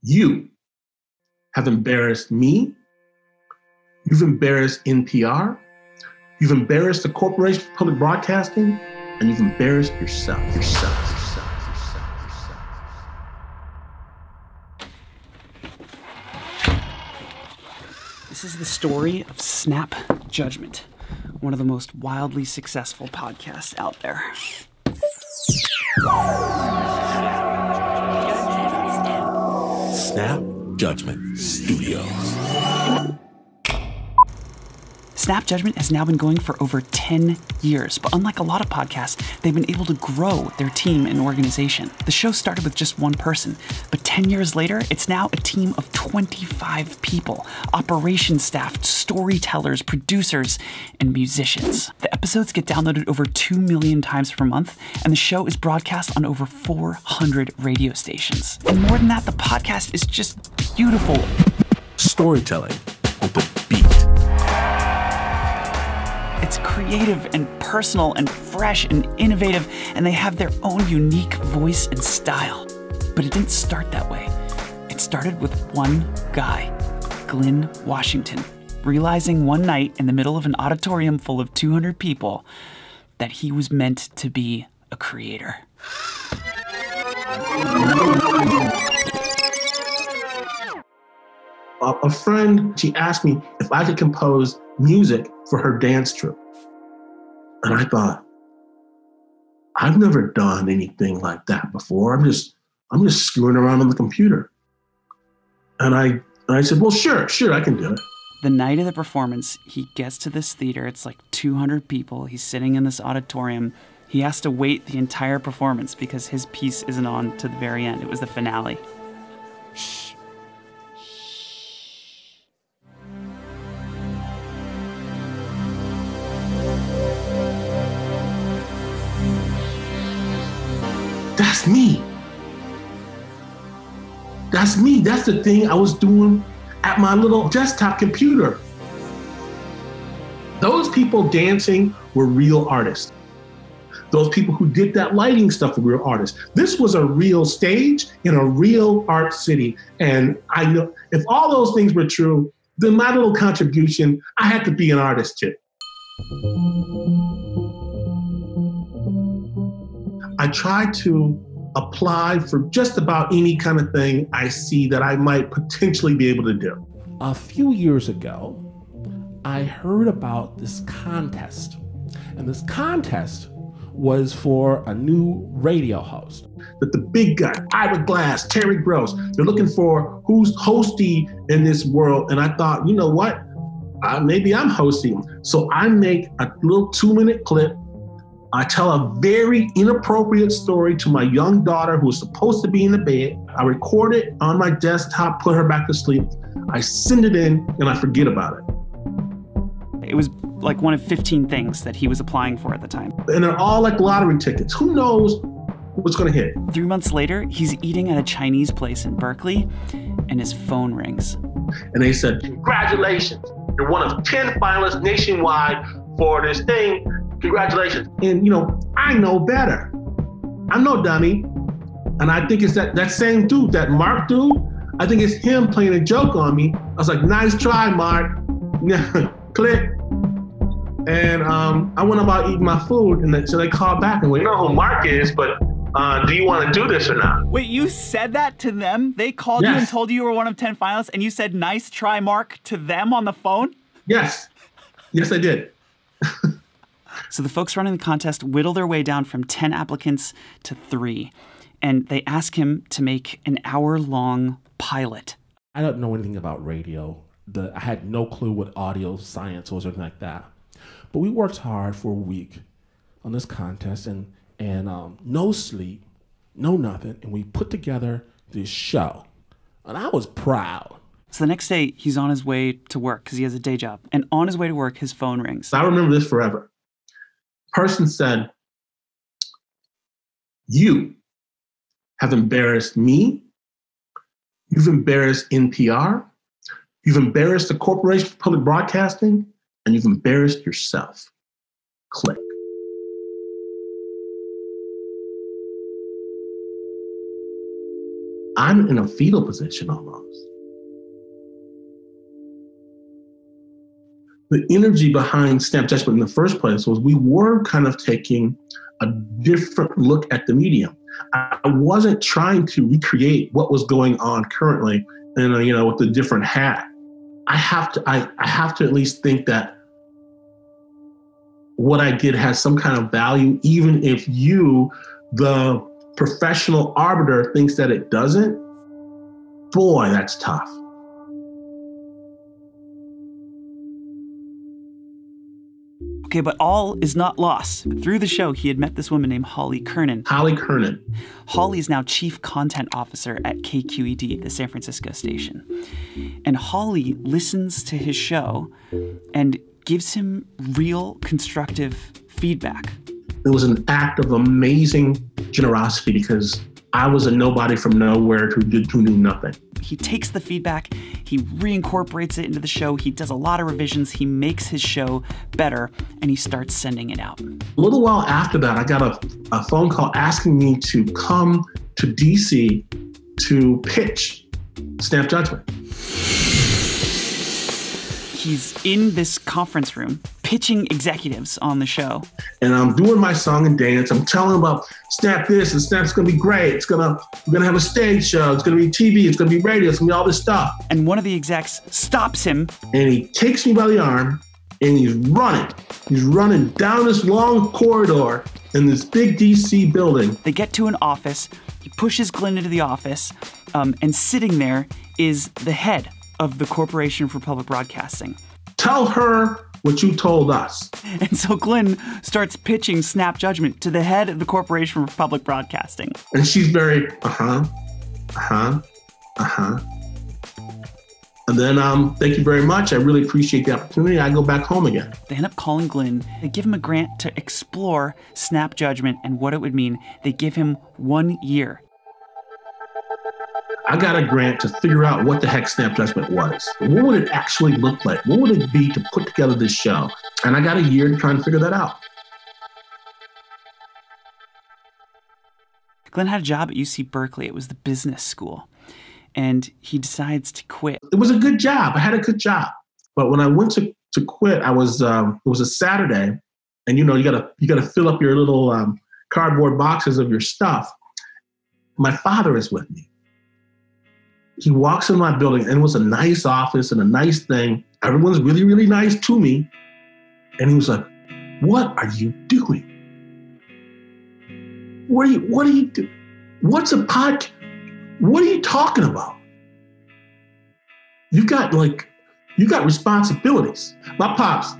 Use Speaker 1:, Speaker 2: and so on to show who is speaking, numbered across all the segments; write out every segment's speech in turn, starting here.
Speaker 1: You have embarrassed me. You've embarrassed NPR. You've embarrassed the Corporation for Public Broadcasting, and you've embarrassed yourself.
Speaker 2: This is the story of Snap Judgment, one of the most wildly successful podcasts out there.
Speaker 3: Snap Judgment Studios.
Speaker 2: Snap Judgment has now been going for over 10 years, but unlike a lot of podcasts, they've been able to grow their team and organization. The show started with just one person, but 10 years later, it's now a team of 25 people, operations staff, storytellers, producers, and musicians. The episodes get downloaded over 2 million times per month, and the show is broadcast on over 400 radio stations. And more than that, the podcast is just beautiful.
Speaker 3: Storytelling with the beat.
Speaker 2: It's creative and personal and fresh and innovative, and they have their own unique voice and style. But it didn't start that way. It started with one guy, Glynn Washington, realizing one night in the middle of an auditorium full of 200 people that he was meant to be a creator.
Speaker 1: A friend, she asked me if I could compose music for her dance troupe. And I thought, I've never done anything like that before. I'm just screwing around on the computer. And I said, well, sure, I can do it.
Speaker 2: The night of the performance, he gets to this theater. It's like 200 people. He's sitting in this auditorium. He has to wait the entire performance because his piece isn't on to the very end. It was the finale. Shh.
Speaker 1: That's me. That's me. That's the thing I was doing at my little desktop computer. Those people dancing were real artists. Those people who did that lighting stuff were real artists. This was a real stage in a real art city. And I know if all those things were true, then my little contribution, I had to be an artist too. I try to apply for just about any kind of thing I see that I might potentially be able to do.
Speaker 4: A few years ago, I heard about this contest. And this contest was for a new radio host.
Speaker 1: That the big guy, Ira Glass, Terry Gross, they're looking for who's hosty in this world. And I thought, you know what? Maybe I'm hosting. So I make a little 2-minute clip. I tell a very inappropriate story to my young daughter who was supposed to be in the bed. I record it on my desktop, put her back to sleep. I send it in and I forget about it.
Speaker 2: It was like one of 15 things that he was applying for at the time.
Speaker 1: And they're all like lottery tickets. Who knows what's gonna hit?
Speaker 2: 3 months later, he's eating at a Chinese place in Berkeley and his phone rings.
Speaker 1: And they said, congratulations, you're one of 10 finalists nationwide for this thing. Congratulations. And I know better. I'm no dummy. And I think it's that same dude, that Mark dude, I think it's him playing a joke on me. I was like, nice try, Mark. Click. And I went about eating my food, and so they called back and went, you know who Mark is, but do you want to do this or not?
Speaker 2: Wait, you said that to them? They called you and told you were one of 10 finalists, and you said, nice try, Mark, to them on the phone?
Speaker 1: Yes. Yes, I did.
Speaker 2: So the folks running the contest whittle their way down from 10 applicants to 3, and they ask him to make an hour-long pilot.
Speaker 4: I don't know anything about radio. I had no clue what audio science was or anything like that. But we worked hard for a week on this contest, and no sleep, no nothing, and we put together this show. And I was proud.
Speaker 2: So the next day, he's on his way to work because he has a day job. And on his way to work, his phone rings.
Speaker 1: I remember this forever. Person said, you have embarrassed me. You've embarrassed NPR. You've embarrassed the Corporation for Public Broadcasting, and you've embarrassed yourself. Click. I'm in a fetal position almost. The energy behind Snap Judgment in the first place was we were kind of taking a different look at the medium. I wasn't trying to recreate what was going on currently, and with a different hat. I have to at least think that what I did has some kind of value, even if you, the professional arbiter, thinks that it doesn't. Boy, that's tough.
Speaker 2: Okay, but all is not lost. Through the show, he had met this woman named Holly Kernan.
Speaker 1: Holly Kernan.
Speaker 2: Holly is now Chief Content Officer at KQED, the San Francisco station. And Holly listens to his show and gives him real constructive feedback.
Speaker 1: It was an act of amazing generosity because I was a nobody from nowhere who knew nothing.
Speaker 2: He takes the feedback, he reincorporates it into the show, he does a lot of revisions, he makes his show better, and he starts sending it out.
Speaker 1: A little while after that, I got a phone call asking me to come to DC to pitch Snap Judgment.
Speaker 2: He's in this conference room pitching executives on the show.
Speaker 1: And I'm doing my song and dance. I'm telling them about Snap this, and Snap's gonna be great. We're gonna have a stage show. It's gonna be TV. It's gonna be radio. It's gonna be all this stuff.
Speaker 2: And one of the execs stops him.
Speaker 1: And he takes me by the arm and he's running. He's running down this long corridor in this big DC building.
Speaker 2: They get to an office. He pushes Glynn into the office, and sitting there is the head of the Corporation for Public Broadcasting.
Speaker 1: Tell her what you told us.
Speaker 2: And so Glynn starts pitching Snap Judgment to the head of the Corporation for Public Broadcasting.
Speaker 1: And she's very, And then, thank you very much. I really appreciate the opportunity. I go back home again.
Speaker 2: They end up calling Glynn. They give him a grant to explore Snap Judgment and what it would mean. They give him 1 year.
Speaker 1: I got a grant to figure out what the heck Snap Judgment was. What would it actually look like? What would it be to put together this show? And I got a year to try and figure that out.
Speaker 2: Glynn had a job at UC Berkeley. It was the business school. And he decides to quit.
Speaker 1: It was a good job. I had a good job. But when I went to quit, it was a Saturday. And you gotta fill up your little cardboard boxes of your stuff. My father is with me. He walks in my building, and it was a nice office and a nice thing. Everyone's really, really nice to me. And he was like, "What are you doing? What are you doing? What's a podcast? What are you talking about? You got responsibilities." My pops,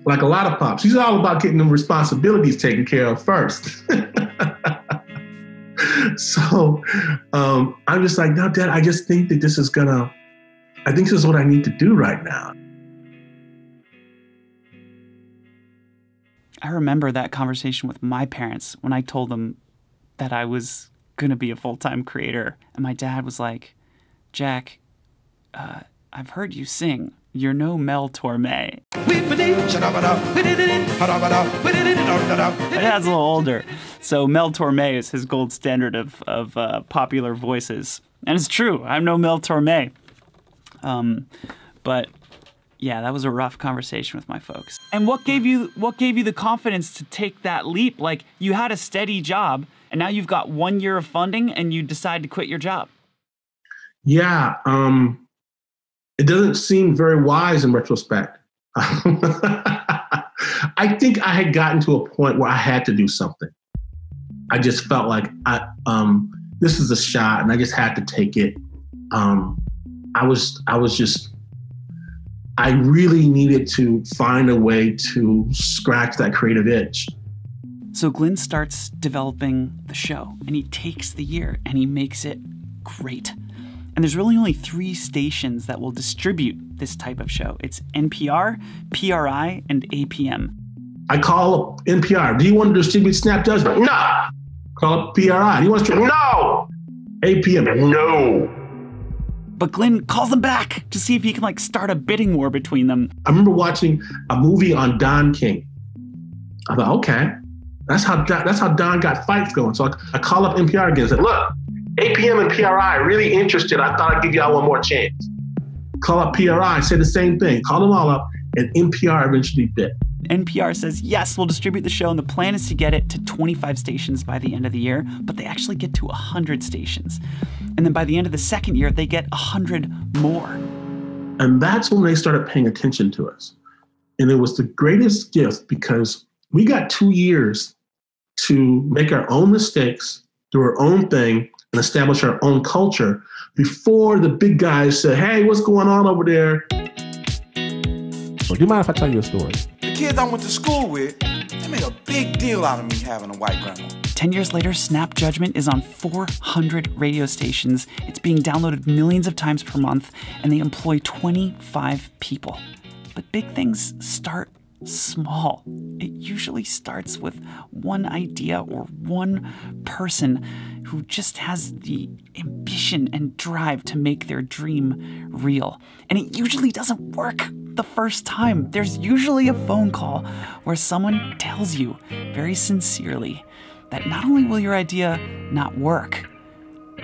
Speaker 1: like a lot of pops, he's all about getting them responsibilities taken care of first. So I'm just like, "No, Dad, I just think that this is what I need to do right now."
Speaker 2: I remember that conversation with my parents when I told them that I was going to be a full-time creator. And my dad was like, "Jack, I've heard you sing. You're no Mel Torme." My dad's a little older, so Mel Torme is his gold standard of popular voices. And it's true, I'm no Mel Torme. But yeah, that was a rough conversation with my folks. And what gave you the confidence to take that leap? Like, you had a steady job, and now you've got 1 year of funding, and you decide to quit your job.
Speaker 1: Yeah, it doesn't seem very wise in retrospect. I think I had gotten to a point where I had to do something. I just felt like this is a shot, and I just had to take it. I really needed to find a way to scratch that creative itch.
Speaker 2: So Glynn starts developing the show, and he takes the year, and he makes it great. And there's really only 3 stations that will distribute this type of show. It's NPR, PRI, and APM.
Speaker 1: I call up NPR. "Do you want to distribute Snap Judgment?" "No." Call up PRI. "Do you want to distribute?" "No." APM. "No."
Speaker 2: But Glynn calls them back to see if he can start a bidding war between them.
Speaker 1: I remember watching a movie on Don King. I thought, okay, that's how Don got fights going. So I call up NPR again and said, "Look, APM and PRI, really interested. I thought I'd give y'all one more chance. Call up PRI, say the same thing. Call them all up, and NPR eventually bit.
Speaker 2: NPR says, yes, we'll distribute the show, and the plan is to get it to 25 stations by the end of the year, but they actually get to 100 stations. And then by the end of the second year, they get 100 more.
Speaker 1: And that's when they started paying attention to us. And it was the greatest gift because we got 2 years to make our own mistakes, do our own thing, and establish our own culture before the big guys said, hey, what's going on over there?
Speaker 4: So do you mind if I tell you a story?
Speaker 5: The kids I went to school with, they made a big deal out of me having a white grandma.
Speaker 2: 10 years later, Snap Judgment is on 400 radio stations. It's being downloaded millions of times per month, and they employ 25 people. But big things start small. It usually starts with one idea or one person who just has the ambition and drive to make their dream real. And it usually doesn't work the first time. There's usually a phone call where someone tells you very sincerely that not only will your idea not work,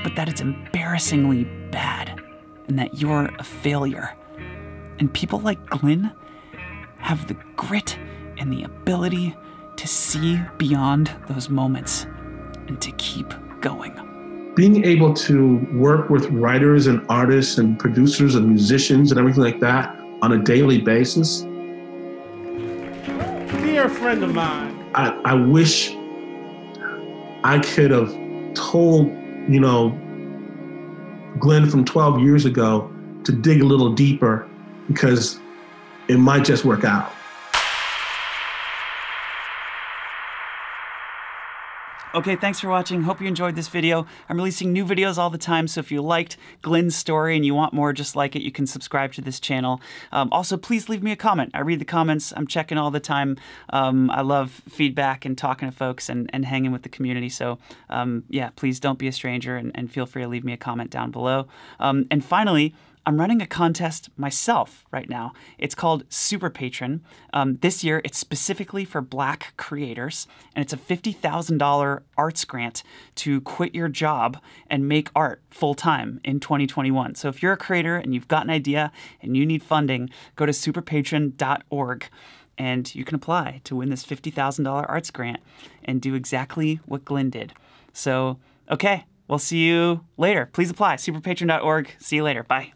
Speaker 2: but that it's embarrassingly bad and that you're a failure. And people like Glynn have the grit and the ability to see beyond those moments and to keep going.
Speaker 1: Being able to work with writers and artists and producers and musicians and everything like that on a daily basis.
Speaker 4: Dear friend of mine.
Speaker 1: I wish I could have told, Glynn from 12 years ago to dig a little deeper because it might just work out.
Speaker 2: Okay, thanks for watching. Hope you enjoyed this video. I'm releasing new videos all the time, so if you liked Glynn's story and you want more just like it, you can subscribe to this channel. Also, please leave me a comment. I read the comments. I'm checking all the time. I love feedback and talking to folks and hanging with the community. So yeah, please don't be a stranger and feel free to leave me a comment down below. And finally, I'm running a contest myself right now. It's called Super Patron. This year, it's specifically for Black creators, and it's a $50,000 arts grant to quit your job and make art full-time in 2021. So if you're a creator and you've got an idea and you need funding, go to superpatron.org and you can apply to win this $50,000 arts grant and do exactly what Glynn did. So, okay, we'll see you later. Please apply, superpatron.org. See you later. Bye.